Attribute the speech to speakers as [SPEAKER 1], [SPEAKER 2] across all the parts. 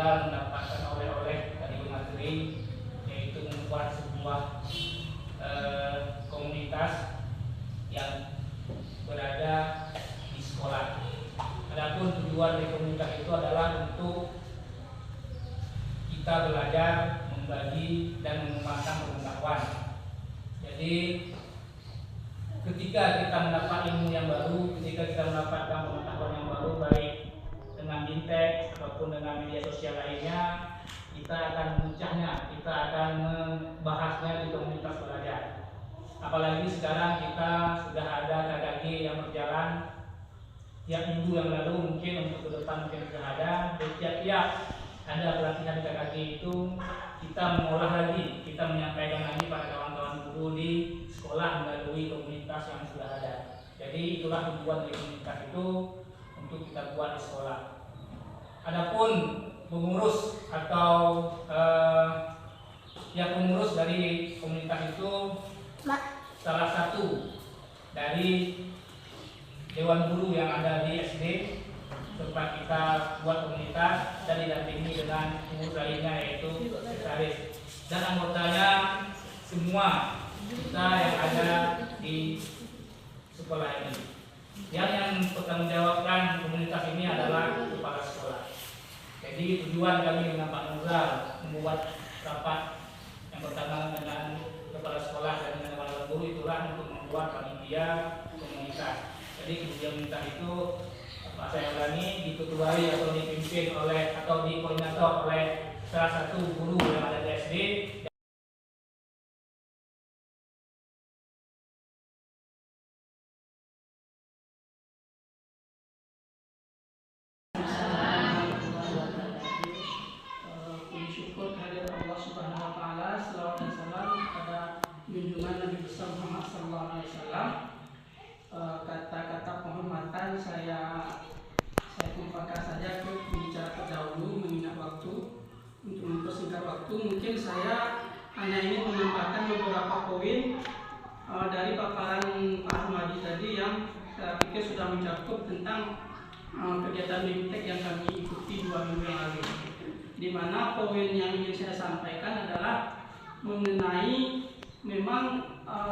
[SPEAKER 1] tinggal mendapatkan oleh-oleh dari materi, yaitu membuat sebuah komunitas yang berada di sekolah. Adapun tujuan dari komunitas itu adalah untuk kita belajar, membagi dan mengembangkan pengetahuan. Jadi ketika kita mendapat ilmu yang baru, ketika kita mendapatkan pengetahuan yang baru, baik dengan Bintek ataupun dengan media sosial lainnya, kita akan memecahnya, kita akan membahasnya di komunitas belajar. Apalagi sekarang kita sudah ada KKG yang berjalan tiap minggu yang lalu, mungkin untuk ke depan mungkin sudah ada. Tiap-tiap ada pelatihan KKG itu kita mengolah lagi, kita menyampaikan lagi pada kawan-kawan guru di sekolah melalui komunitas yang sudah ada. Jadi itulah tujuan dari komunitas itu, untuk kita buat di sekolah. Adapun pengurus atau pengurus dari komunitas itu salah satu dari dewan guru yang ada di SD tempat kita buat komunitas, dan didampingi dengan pengurus lainnya yaitu sekretaris, dan anggotanya semua kita yang ada di sekolah ini. Yang bertanggungjawabkan komunitas ini adalah kepala sekolah. Jadi tujuan kami dengan Pak Nuzal membuat rapat yang pertama dengan kepala sekolah dan dengan kepala guru itulah untuk membuat panitia komunitas. Jadi komunitas itu saya ulangi, diketuai atau dipimpin oleh atau dikoordinator oleh salah satu guru yang ada di SD.
[SPEAKER 2] Puji syukur kehadirat Allah Subhanahu Wa Taala, selawat dan salam kepada junjungan Nabi besar Muhammad Sallallahu Alaihi Wasallam. Kata-kata penghormatan saya tumpahkan saja ke pembicara terdahulu, mengingat waktu. Untuk mempersingkat waktu, mungkin saya hanya ingin menambahkan beberapa poin dari paparan Pak Ahmadi tadi yang saya pikir sudah mencakup tentang kegiatan BIMTEK yang kami ikuti 2 minggu yang lalu. Di mana poin yang ingin saya sampaikan adalah mengenai memang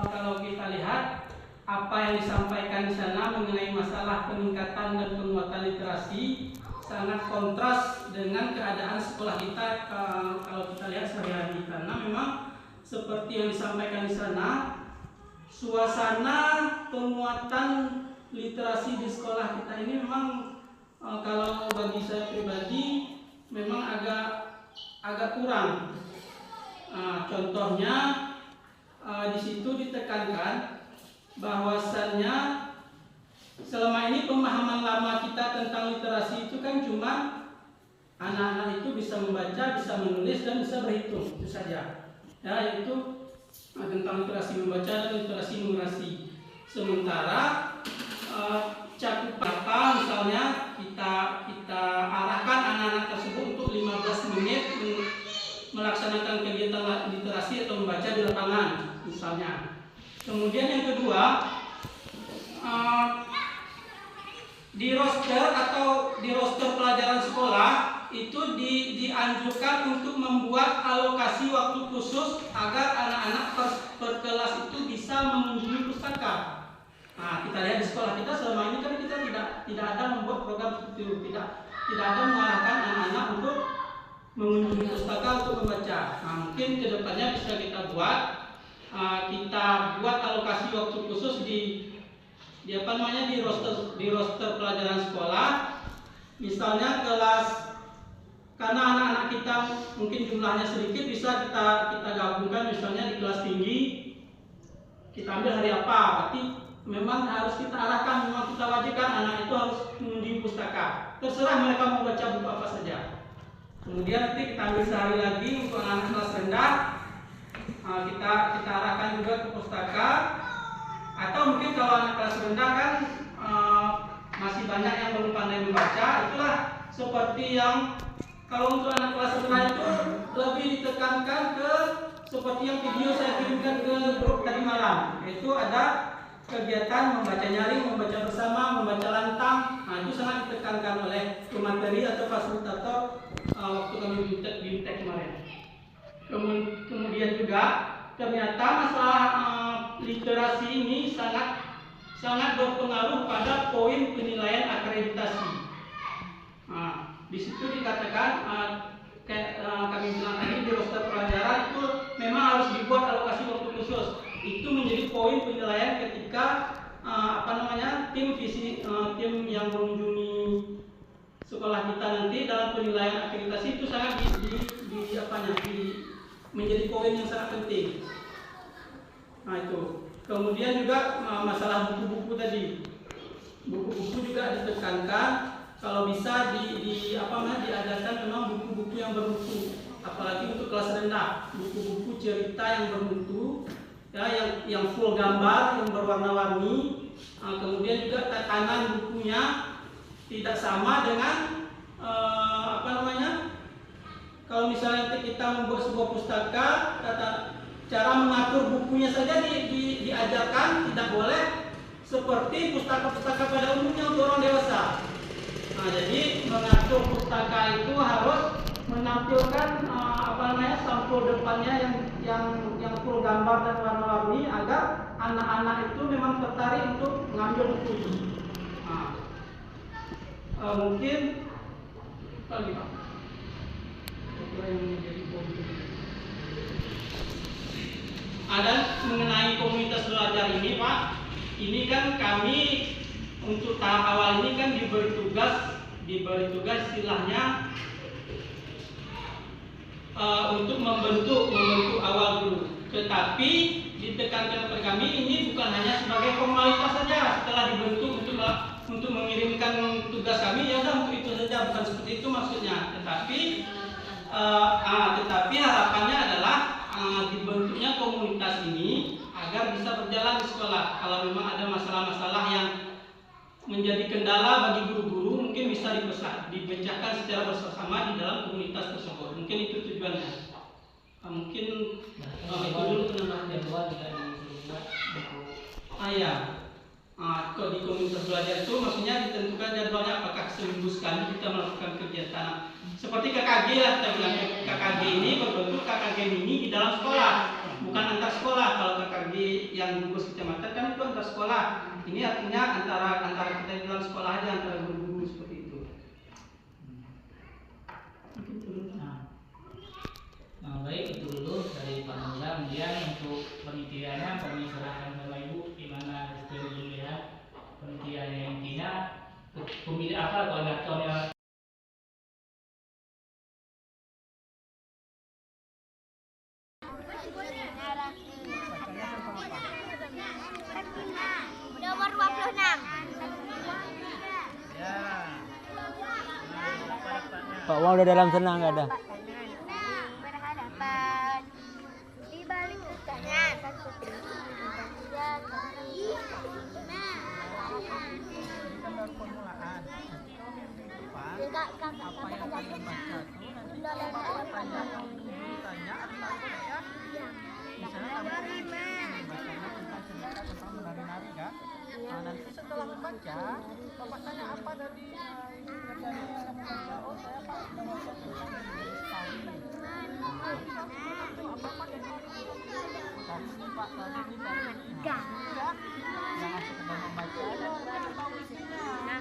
[SPEAKER 2] kalau kita lihat apa yang disampaikan di sana mengenai masalah peningkatan dan penguatan literasi sangat kontras dengan keadaan sekolah kita kalau kita lihat sehari-hari, karena memang seperti yang disampaikan di sana, suasana penguatan literasi di sekolah kita ini memang kalau bagi saya pribadi memang agak kurang. Contohnya di situ ditekankan bahwasannya selama ini pemahaman lama kita tentang literasi itu kan cuma anak-anak itu bisa membaca, bisa menulis dan bisa berhitung, itu saja. Ya, yaitu tentang literasi membaca dan literasi numerasi. Sementara cakupan apa misalnya kita arahkan anak-anak tersebut untuk 15 menit melaksanakan kegiatan literasi atau membaca di lapangan misalnya. Kemudian yang kedua, di roster pelajaran sekolah itu dianjurkan untuk membuat alokasi waktu khusus agar anak-anak per kelas itu bisa mengunjungi pustaka. Nah, kita lihat di sekolah kita selama ini kan kita tidak ada membuat program seperti itu, tidak ada mengarahkan anak-anak untuk mengunjungi pustaka untuk membaca. Nah, mungkin kedepannya bisa kita buat alokasi waktu khusus di roster pelajaran sekolah. Misalnya kelas, karena anak-anak kita mungkin jumlahnya sedikit, bisa kita gabungkan misalnya di kelas tinggi kita ambil hari apa, berarti memang harus kita arahkan, memang kita wajibkan anak itu harus mengunjungi pustaka, terserah mereka mau baca buku apa saja. Kemudian nanti kita ambil sehari lagi untuk anak-anak kelas rendah, kita arahkan juga ke pustaka. Atau mungkin kalau anak kelas rendah kan masih banyak yang belum pandai membaca, itulah seperti yang kalau untuk anak kelas rendah itu lebih ditekankan ke seperti yang video saya kirimkan ke grup tadi malam, yaitu ada kegiatan membaca nyaring, membaca bersama, membaca lantang. Nah, itu sangat ditekankan oleh pemateri atau fasilitator waktu kami BIMTEK kemarin. Kemudian juga ternyata masalah literasi ini sangat berpengaruh pada poin penilaian akreditasi. Nah, di situ dikatakan kami bilang tadi di roster pelajaran itu memang harus dibuat alokasi waktu khusus. Itu menjadi poin penilaian ketika tim yang mengunjungi sekolah kita nanti dalam penilaian akreditasi itu sangat menjadi poin yang sangat penting. Nah itu. Kemudian juga masalah buku-buku tadi. Buku-buku juga ditekankan kalau bisa diadakan memang buku-buku yang bermutu, apalagi untuk kelas rendah, buku-buku cerita yang bermutu, ya, yang full gambar, yang berwarna-warni. Kemudian juga tatanan bukunya tidak sama dengan kalau misalnya kita membuat sebuah pustaka, cara mengatur bukunya saja diajarkan, tidak boleh seperti pustaka-pustaka pada umumnya untuk orang dewasa. Nah, jadi mengatur pustaka itu harus menampilkan sampul depannya yang full gambar dan warna-warni agar anak-anak itu memang tertarik untuk mengambil buku itu. Nah, mungkin lagi Pak. Ada mengenai komunitas belajar ini Pak, ini kan kami untuk tahap awal ini kan diberi tugas istilahnya untuk membentuk awal dulu. Tetapi ditekankan kepada kami ini bukan hanya sebagai formalitas saja setelah dibentuk untuk mengirimkan tugas kami, ya udah untuk itu saja, bukan seperti itu maksudnya. Tetapi harapannya adalah dibentuknya komunitas ini agar bisa berjalan di sekolah. Kalau memang ada masalah-masalah yang menjadi kendala bagi guru-guru, mungkin bisa dipecahkan secara bersama di dalam komunitas tersebut. Mungkin itu tujuannya. Mungkin itu dulu penambahan jadwal juga dibuat buku. Kalau di komunitas belajar itu maksudnya ditentukan jadwalnya, apakah seminggu sekali kita melakukan kegiatan. Seperti KKG lah kita bilang, KKG ini berbentuk KKG mini di dalam sekolah, bukan antar sekolah. Kalau KKG yang gugus kecamatan kan itu antar sekolah. Ini artinya antara kita di dalam sekolah aja, antara guru-guru seperti itu.
[SPEAKER 1] Nah, baik, itu dulu dari Pak Mula. Kemudian untuk penelitiannya kami serahkan sama Ibu gimana dulu ya. Penelitiannya intinya pemilih apa koordinatornya.
[SPEAKER 3] Nomor 26.
[SPEAKER 4] Pak Wang udah dalam sana nggak ada?
[SPEAKER 3] Berhadapan di balik tangan satu dan
[SPEAKER 4] nanti setelah membaca, Bapak tanya apa dari oh saya Pak membaca tentang Betawi. Apa dari ini Pak tadi ini jangan sekedar membaca aja, kita tahu isinya.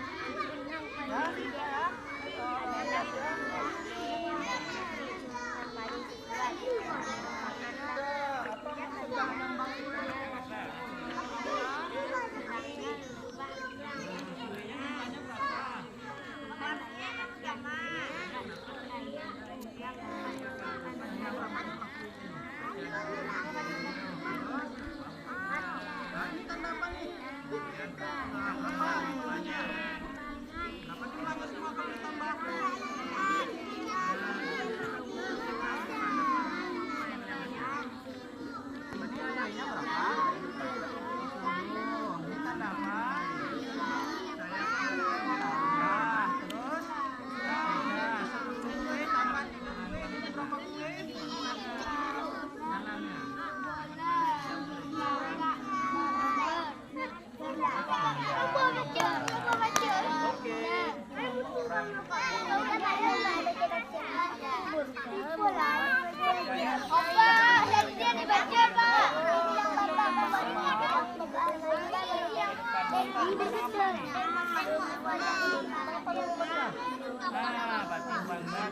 [SPEAKER 1] Nah, pertimbangan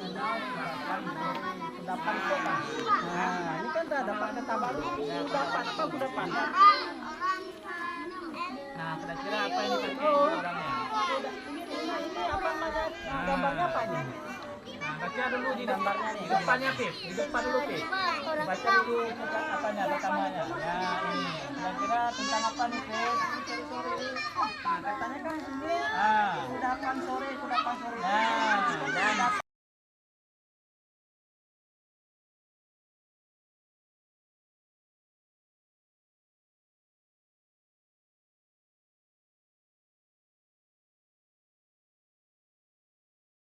[SPEAKER 4] Kudapan itu kan. Nah, ini kan dapat kata baru. Kudapan apa kudapan?
[SPEAKER 1] Nah, kira-kira apa yang dipakai orangnya?
[SPEAKER 4] Ini apa namanya? Gambarnya apa ini?
[SPEAKER 1] Nah, baca dulu di gambarnya nih. Di depannya, Pip. Di depan dulu, Pip. Baca dulu tentang apanya, pertamanya. Ya, ini. Kira-kira tentang apa nih, Pip?
[SPEAKER 4] Nah, katanya kan ini
[SPEAKER 1] Ah.
[SPEAKER 4] kudapan sore.
[SPEAKER 1] Nah, dan